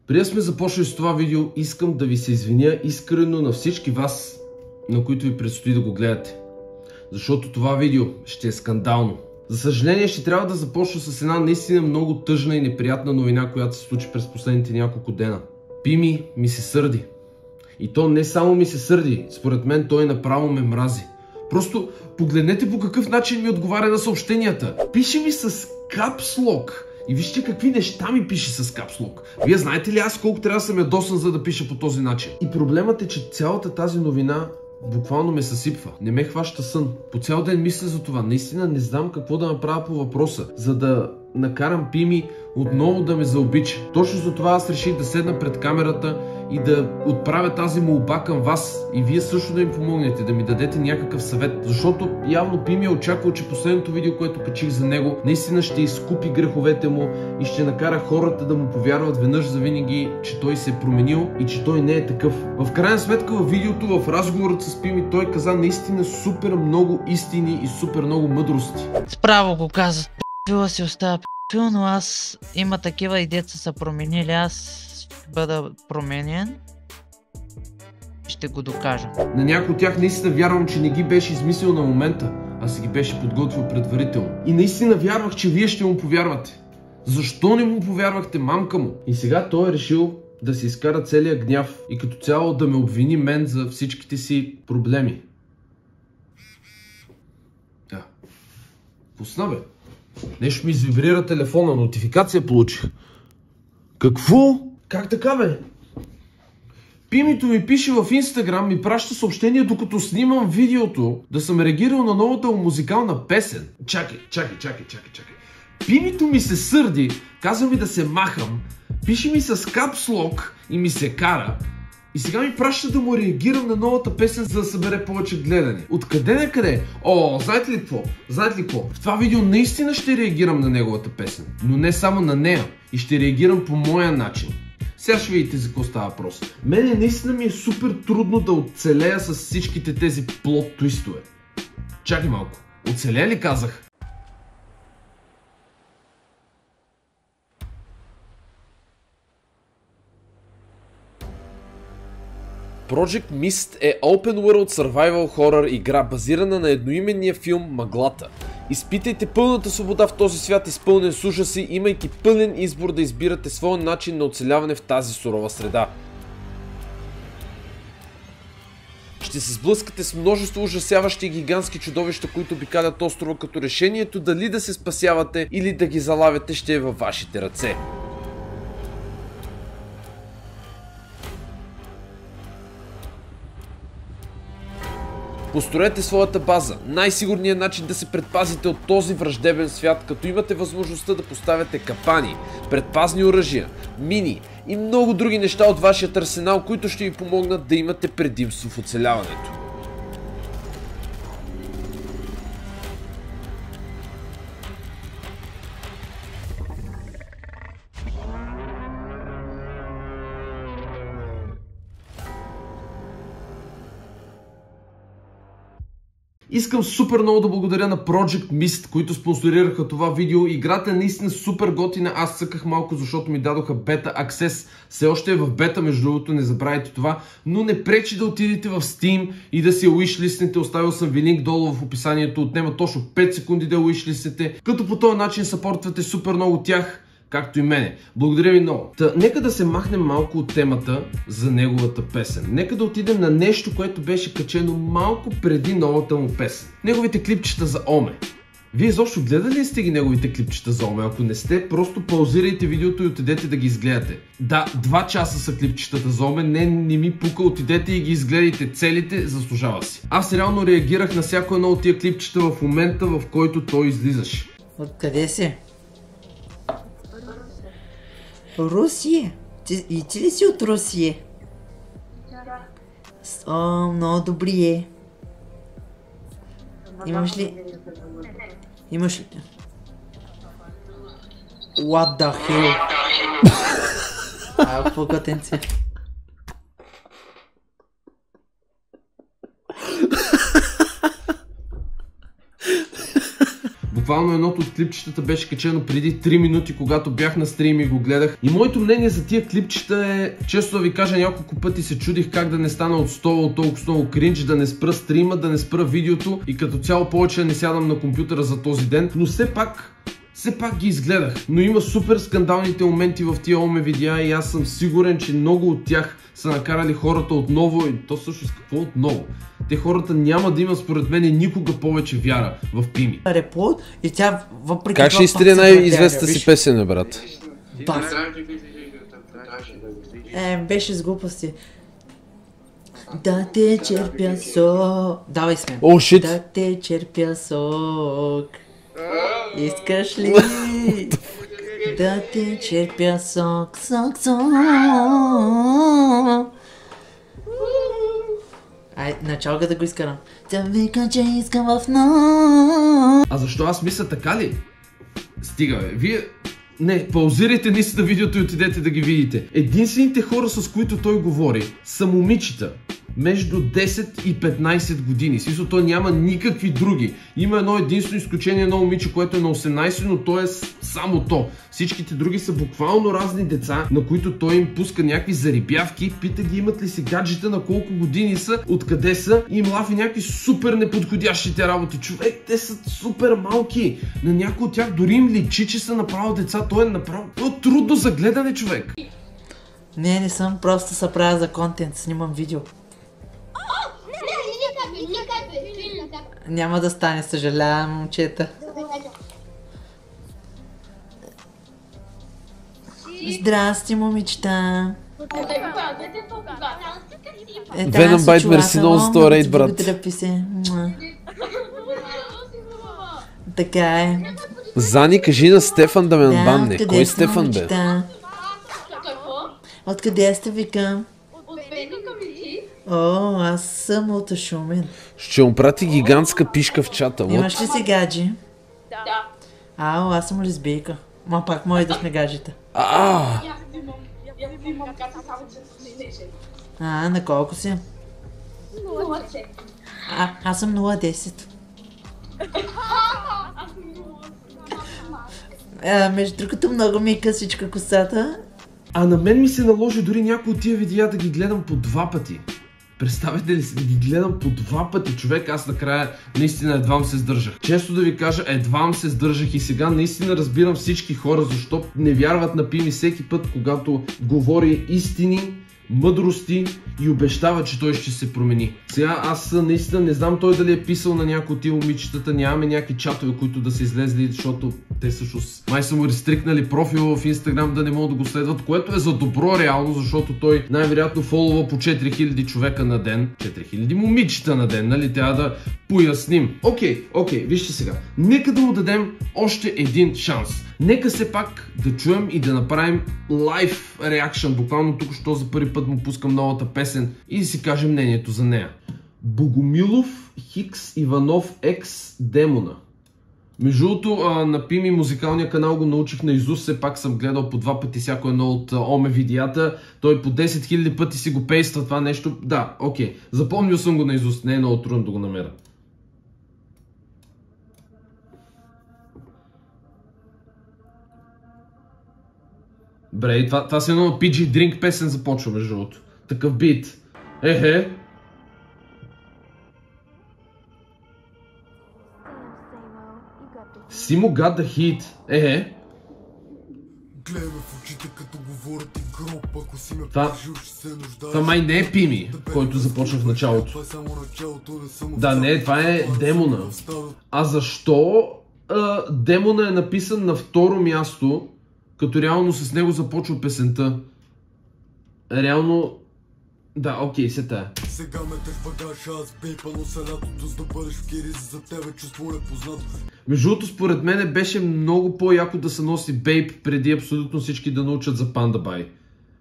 Преди да сме започнали с това видео, искам да ви се извиня искрено на всички вас, на които ви предстои да го гледате. Защото това видео ще е скандално. За съжаление ще трябва да започна с една наистина много тъжна и неприятна новина, която се случи през последните няколко дена. Пими ми се сърди. И то не само ми се сърди, според мен той направо ме мрази. Просто погледнете по какъв начин ми отговаря на съобщенията. Пише ми с капслок. И вижте какви неща ми пише с капслок. Вие знаете ли аз колко трябва да съм ядосан, за да пиша по този начин? И проблемът е, че цялата тази новина буквално ме съсипва. Не ме хваща сън. По цял ден мисля за това. Наистина не знам какво да направя по въпроса, за да накарам Пими отново да ме заобича. Точно за това аз реших да седна пред камерата и да отправя тази молба към вас. И вие също да им помогнете, да ми дадете някакъв съвет. Защото явно Пими е очаквал, че последното видео, което качих за него, наистина ще изкупи греховете му и ще накара хората да му повярват веднъж завинаги, че той се е променил и че той не е такъв. В крайна сметка във видеото, в разговорът с Пими, той каза наистина супер много истини и супер много мъдрости. Справо го каза. Пила си остава пил, но аз има такива и деца са променили. Аз ще бъда променен. Ще го докажа. На някои от тях наистина вярвам, че не ги беше измислил на момента, а се ги беше подготвил предварително. И наистина вярвах, че вие ще му повярвате. Защо не му повярвахте, мамка му? И сега той е решил да си изкара целия гняв и като цяло да ме обвини мен за всичките си проблеми. Да. Пусна бе. Нещо ми извибрира телефона, нотификация получих. Какво? Как така бе? Пимито ми пише в Инстаграм, ми праща съобщение докато снимам видеото, да съм реагирал на новата му музикална песен. Чакай. Пимито ми се сърди, казва ми да се махам, пише ми с капслок и ми се кара. И сега ми праща да му реагирам на новата песен, за да събере повече гледане. Откъде на къде? О, знаете ли какво? В това видео наистина ще реагирам на неговата песен. Но не само на нея. И ще реагирам по моя начин. Сега ще видите за какво става въпрос. Мене наистина ми е супер трудно да оцелея с всичките тези плот твистове. Чакай малко. Оцеля ли казах? Project Mist е Open World Survival Horror игра, базирана на едноименния филм Мъглата. Изпитайте пълната свобода в този свят, изпълнен с ужаси, имайки пълен избор да избирате своя начин на оцеляване в тази сурова среда. Ще се сблъскате с множество ужасяващи гигантски чудовища, които обикалят острова, като решението дали да се спасявате или да ги залавяте ще е във вашите ръце. Построете своята база. Най-сигурният начин да се предпазите от този враждебен свят, като имате възможността да поставяте капани, предпазни оръжия, мини и много други неща от вашия арсенал, които ще ви помогнат да имате предимство в оцеляването. Искам супер много да благодаря на Project Mist, които спонсорираха това видео. Играта е наистина супер готина. Аз цъках малко, защото ми дадоха бета аксес. Все още е в бета, между другото, не забравяйте това. Но не пречи да отидете в Steam и да си я wishlistнете. Оставил съм ви линк долу в описанието. Отнема точно 5 секунди да wishlistнете. Като по този начин съпортвате супер много тях, както и мене. Благодаря ви много. Нека да се махнем малко от темата за неговата песен. Нека да отидем на нещо, което беше качено малко преди новата му песен. Неговите клипчета за Оме. Вие изобщо гледали ли сте ги неговите клипчета за Оме? Ако не сте, просто паузирайте видеото и отидете да ги изгледате. Да, 2 часа са клипчетата за Оме, не ми пука, отидете и ги изгледайте целите, заслужава си. Аз реално реагирах на всяко едно от тия клипчета в момента, в който той излизаше. Откъде си? Русия? И ти ли си от Русия? О, много добри е. Имаш ли? What the hell? Какво готенце? буквално едното от клипчетата беше качено преди 3 минути, когато бях на стрим и го гледах. И моето мнение за тия клипчета е, често да ви кажа, няколко пъти се чудих как да не стана от стола от толкова много кринч, да не спра стрима, да не спра видеото и като цяло повече не сядам на компютъра за този ден, но все пак ги изгледах. Но има супер скандалните моменти в тия Оме видеа и аз съм сигурен, че много от тях са накарали хората отново, и то също с какво отново? Те хората няма да имат според мен никога повече вяра в Пими. Реплот и тя въпреки как ще изтрие най-известната си песен, брат? Беше с глупости. Да те черпя сок. Давай сме. О, шит! Да те черпя сок. Искаш ли? Да те черпя сок, сок, сок. Ай, началка да го изкарам. Тя вика, че искам в нощ. А защо аз мисля така ли? Стига, бе. Вие... Не, паузирайте наистина видеото и отидете да ги видите. Единствените хора, с които той говори, са момичета между 10 и 15 години. Смисъл, той няма никакви други. Има едно единствено изключение на момиче, което е на 18, но то е само то. Всичките други са буквално разни деца, на които той им пуска някакви зарибявки, пита ги имат ли си гаджета, на колко години са, откъде са и им лафи някакви супер неподходящите работи. Човек, те са супер малки. На някой от тях дори им личи, че са направо деца. То е направо трудно за гледане, човек. Не съм, просто се правя за контент, снимам видео. Няма да стане, съжалявам, момчета. Здрасти, момичета. Venom Bite, мерси много за този рейд, брат. Така е. Зани, кажи на Стефан да ме надбанне. Кой Стефан, бе? Откъде сте, викам? О, аз съм от Шумен. Ще му прати гигантска пишка в чата. Имаш ли си гаджи? Да. Ао, аз съм лесбийка. Ма пак може да сме гаджета. На колко си? 0,10. Аз съм 0,10. Между другото, много ми е късичка косата. А на мен ми се наложи дори някои от тия видеа да ги гледам по 2 пъти. Представете ли си, да ги гледам по 2 пъти, човек, аз накрая наистина едвам се сдържах. Често да ви кажа, едвам се сдържах и сега наистина разбирам всички хора, защото не вярват на Пими всеки път, когато говори истини, мъдрости и обещава, че той ще се промени. Сега аз наистина не знам той дали е писал на някои от тия момичетата, нямаме някакви чатове, които да са излезли, защото те всъщност май са му рестрикнали профила в Инстаграм да не могат да го следват, което е за добро реално, защото той най-вероятно фолова по 4000 човека на ден, 4000 момичета на ден, нали? Трябва да поясним. Окей, вижте сега. Нека да му дадем още един шанс. Нека все пак да чуем и да направим лайв реакшън. Буквално тук, що за първи път му пускам новата песен и да си кажем мнението за нея. Богомилов Хикс Иванов Екс Демона. Между другото, на Пими музикалния канал го научих наизуст, все пак съм гледал по 2 пъти всяко едно от Оме видеята. Той по 10 000 пъти си го пейства това нещо. Да, окей. Запомнил съм го наизуст, не е много трудно да го намеря. Бре, това си едно PG Drink песен започва, между другото. Такъв бит. Ехе. Симо got the heat. Ехе. Гледай ме в очите, като говорят и гроб, ако си ме прежил, ще се нуждаеш. Това май не е Пими, който започва в началото. Да, не, това е Демона. А защо Демона е написан на второ място, като реално с него започва песента? Реално... Да, окей, се тая. Сега ме тех багаж, аз бейпа, но се лятото, за да бъдеш в кириз, за тебе чувство непознато. Между другото, според мен беше много по-яко да се носи бейп, преди абсолютно всички да научат за Panda Buy.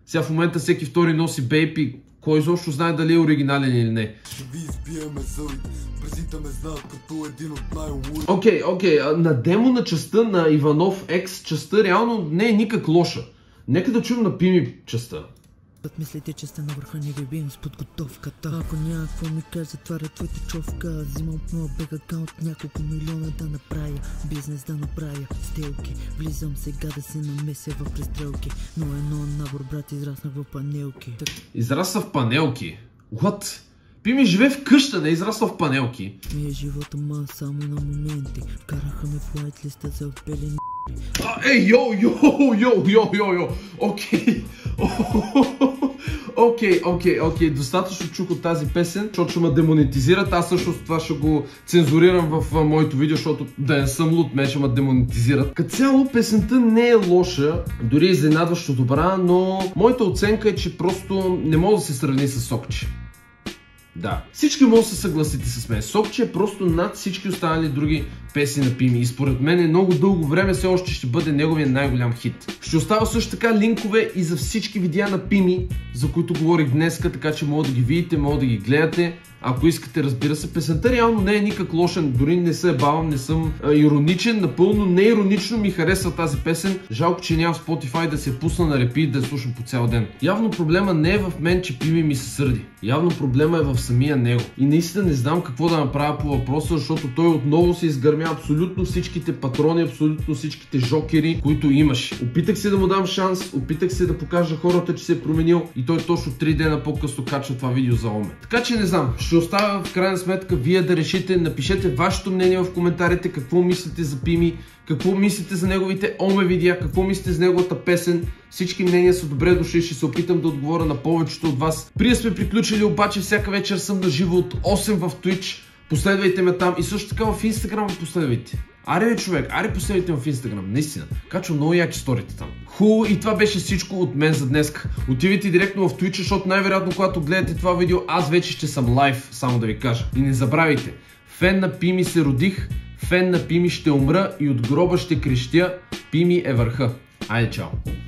Сега в момента всеки втори носи бейп и кой изобщо знае дали е оригинален или не. Ще ви избиеме зъбите, презите ме знаят като един от най-луди. Окей, на Демона частта на Иванов X частта реално не е никак лоша. Нека да чуем на Пими частта. Мислите, че сте на върха, не ви бием с подготовката. Ако няма какво ми кажа, затваря твоята човка. Взимам от моя бег акаунт няколко милиона да направя. Бизнес да направя, сделки. Влизам сега да се намеся в престрелки. Но едно набор, брат, израснах в панелки. Израсна в панелки? What? Пими живее в къща, не израсна в панелки. Ми е живота, ма само на моменти. Вкараха ме в лайтлиста за белени. Ей, йо, окей, достатъчно чух от тази песен, защото ще ме демонетизират. Аз също това ще го цензурирам в моето видео, защото да не съм луд, мен ще ме демонетизират. Като цяло песента не е лоша, дори изненадващо добра, но моята оценка е, че просто не може да се сравни с Сокче. Да, всички може да се съгласите с мен. Сокче е просто над всички останали други песни на Пими и според мен е много дълго време все още ще бъде неговия най-голям хит. Ще оставя също така линкове и за всички видеа на Пими, за които говорих днеска, така че мога да ги видите, мога да ги гледате. Ако искате, разбира се, песента реално не е никак лошен, дори не се бавам, не съм ироничен, напълно неиронично ми харесва тази песен. Жалко, че няма в Spotify да се пусна на репит да я слушам по цял ден. Явно проблема не е в мен, че Пими ми се сърди. Явно проблема е в самия него. И наистина не знам какво да направя по въпроса, защото той отново се изгърмя абсолютно всичките патрони, абсолютно всичките жокери, които имаше. Опитах се да му дам шанс, опитах се да покажа хората, че се е променил и той точно 3 дена по-късно качва това видео за Оме. Така че не знам, ще оставя в крайна сметка вие да решите, напишете вашето мнение в коментарите, какво мислите за Пими, какво мислите за неговите Оме видеа, какво мислите за неговата песен. Всички мнения са добре дошли, ще се опитам да отговоря на повечето от вас. Преди сме приключили, обаче всяка вечер съм на живо от 8 в Twitch. Последвайте ме там и също така в Instagram последвайте. Аре бе човек, аре последвайте в Instagram, наистина. Качвам много яки сторите там. Хубаво, и това беше всичко от мен за днес. Отивайте директно в Twitch, защото най-вероятно когато гледате това видео, аз вече ще съм лайв, само да ви кажа. И не забравяйте, фен на Пими се родих, фен на Пими ще умра и от гроба ще крещя, Пими е върха. Айде, чао!